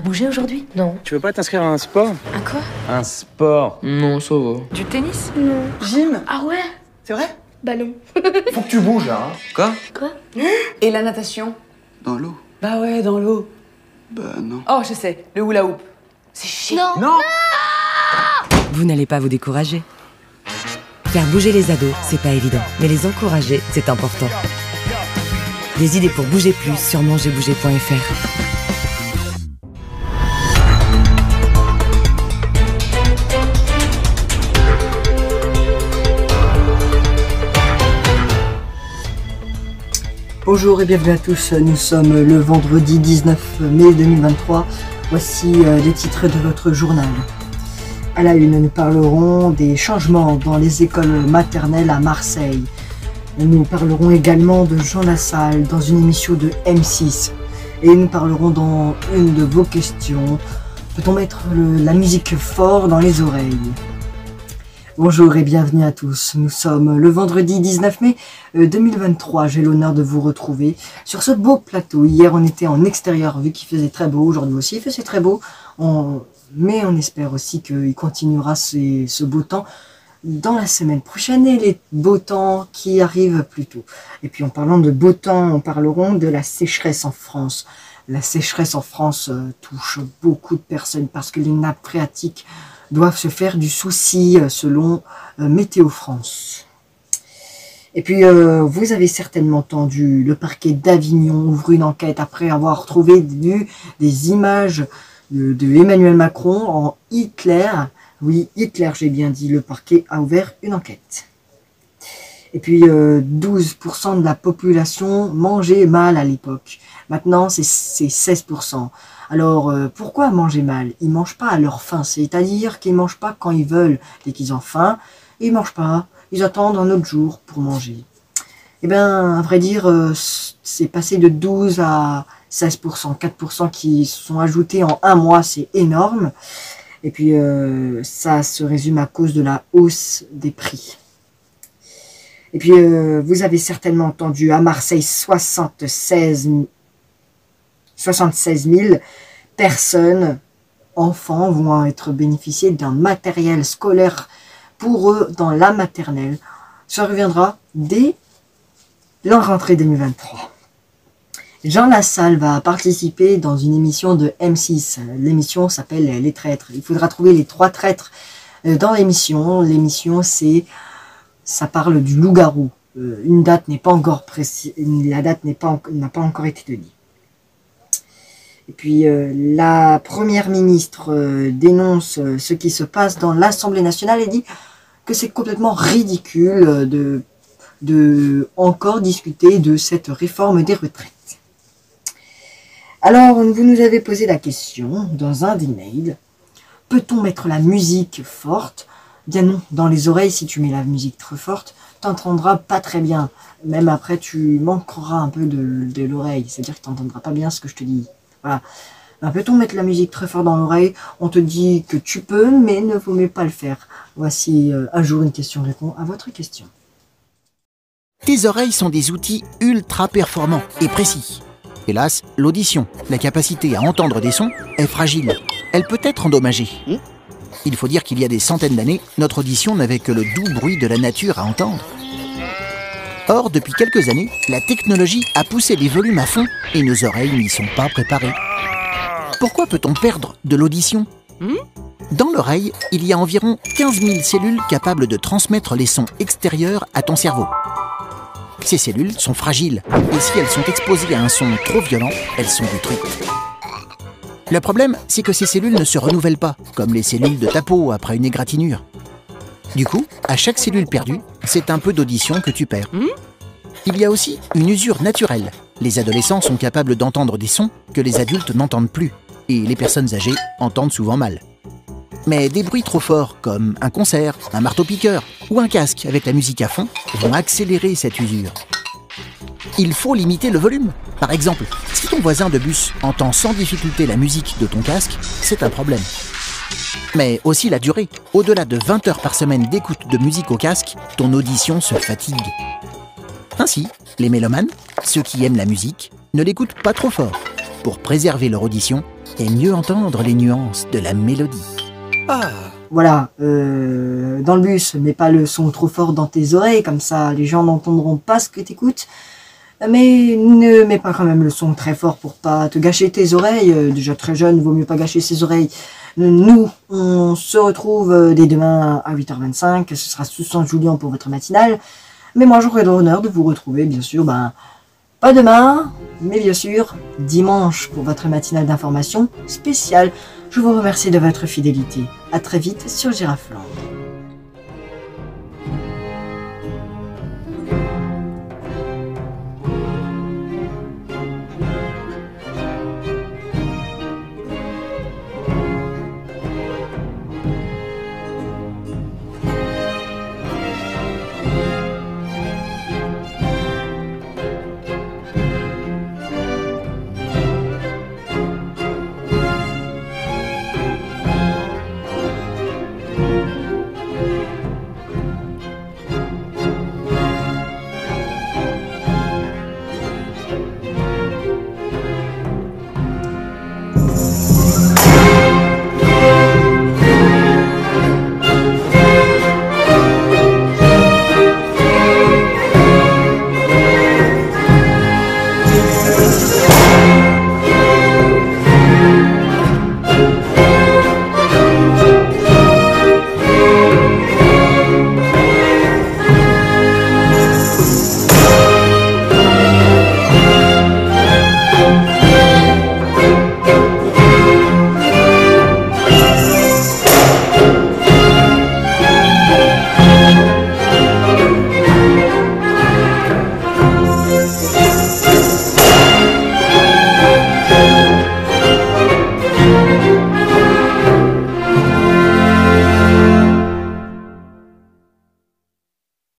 bouger aujourd'hui? Non. Tu veux pas t'inscrire à un sport? À quoi? Un sport? Non, ça va. Du tennis? Non. Gym? Ah ouais? C'est vrai? Bah non. Faut que tu bouges là. Quoi? Quoi? Et la natation? Dans l'eau? Bah ouais, dans l'eau. Bah non. Oh, je sais, le hula hoop. C'est chiant. Non. Non. Vous n'allez pas vous décourager. Faire bouger les ados, c'est pas évident, mais les encourager, c'est important. Des idées pour bouger plus sur mangerbouger.fr. Bonjour et bienvenue à tous, nous sommes le vendredi 19 mai 2023. Voici les titres de votre journal. À la une, nous parlerons des changements dans les écoles maternelles à Marseille. Nous parlerons également de Jean Lassalle dans une émission de M6. Et nous parlerons dans une de vos questions. Peut-on mettre la musique fort dans les oreilles ? Bonjour et bienvenue à tous. Nous sommes le vendredi 19 mai 2023. J'ai l'honneur de vous retrouver sur ce beau plateau. Hier, on était en extérieur vu qu'il faisait très beau. Aujourd'hui aussi, il faisait très beau. Mais on espère aussi qu'il continuera ce beau temps dans la semaine prochaine et les beaux temps qui arrivent plus tôt. Et puis en parlant de beau temps, on parleront de la sécheresse en France. La sécheresse en France touche beaucoup de personnes parce que les nappes phréatiques doivent se faire du souci selon Météo France. Et puis vous avez certainement entendu, le parquet d'Avignon ouvre une enquête après avoir trouvé des images de Emmanuel Macron en Hitler. Oui, Hitler, j'ai bien dit, le parquet a ouvert une enquête. Et puis 12% de la population mangeait mal à l'époque. Maintenant, c'est 16%. Alors, pourquoi manger mal? Ils mangent pas à leur faim, c'est-à-dire qu'ils mangent pas quand ils veulent. Dès qu'ils ont faim, ils mangent pas. Ils attendent un autre jour pour manger. Eh bien, à vrai dire, c'est passé de 12 à 16%, 4% qui sont ajoutés en un mois, c'est énorme. Et puis, ça se résume à cause de la hausse des prix. Et puis, vous avez certainement entendu, à Marseille, 76 000 personnes, enfants, vont être bénéficiés d'un matériel scolaire pour eux dans la maternelle. Ça reviendra dès la rentrée 2023. Jean Lassalle va participer dans une émission de M6. L'émission s'appelle Les Traîtres. Il faudra trouver les 3 traîtres dans l'émission. L'émission, ça parle du loup-garou. Une date n'est pas encore précise. La date n'a pas encore été donnée. Et puis la première ministre dénonce ce qui se passe dans l'Assemblée nationale et dit que c'est complètement ridicule de encore discuter de cette réforme des retraites. Alors, vous nous avez posé la question dans un des mails. Peut-on mettre la musique forte? Bien non, dans les oreilles, si tu mets la musique trop forte, tu n'entendras pas très bien. Même après, tu manqueras un peu de l'oreille, c'est-à-dire que tu n'entendras pas bien ce que je te dis. Voilà. Ben, peut-on mettre la musique très fort dans l'oreille? On te dit que tu peux, mais ne vaut mieux pas le faire. Voici un jour une question répond à votre question. Tes oreilles sont des outils ultra performants et précis. Hélas, l'audition, la capacité à entendre des sons, est fragile. Elle peut être endommagée. Il faut dire qu'il y a des centaines d'années, notre audition n'avait que le doux bruit de la nature à entendre. Or, depuis quelques années, la technologie a poussé les volumes à fond et nos oreilles n'y sont pas préparées. Pourquoi peut-on perdre de l'audition? Dans l'oreille, il y a environ 15 000 cellules capables de transmettre les sons extérieurs à ton cerveau. Ces cellules sont fragiles et si elles sont exposées à un son trop violent, elles sont détruites. Le problème, c'est que ces cellules ne se renouvellent pas, comme les cellules de ta peau après une égratignure. Du coup, à chaque cellule perdue, c'est un peu d'audition que tu perds. Il y a aussi une usure naturelle. Les adolescents sont capables d'entendre des sons que les adultes n'entendent plus, et les personnes âgées entendent souvent mal. Mais des bruits trop forts, comme un concert, un marteau-piqueur ou un casque avec la musique à fond, vont accélérer cette usure. Il faut limiter le volume. Par exemple, si ton voisin de bus entend sans difficulté la musique de ton casque, c'est un problème. Mais aussi la durée. Au-delà de 20 heures par semaine d'écoute de musique au casque, ton audition se fatigue. Ainsi, les mélomanes, ceux qui aiment la musique, ne l'écoutent pas trop fort. Pour préserver leur audition, et mieux entendre les nuances de la mélodie. Voilà, dans le bus, mets pas le son trop fort dans tes oreilles, comme ça les gens n'entendront pas ce que t'écoutes. Mais ne mets pas quand même le son très fort pour pas te gâcher tes oreilles. Déjà très jeune, vaut mieux pas gâcher ses oreilles. Nous, on se retrouve dès demain à 8h25. Ce sera sous San Julien pour votre matinale. Mais moi, j'aurai l'honneur de vous retrouver, bien sûr, pas demain, mais bien sûr, dimanche pour votre matinale d'information spéciale. Je vous remercie de votre fidélité. À très vite sur Girafland.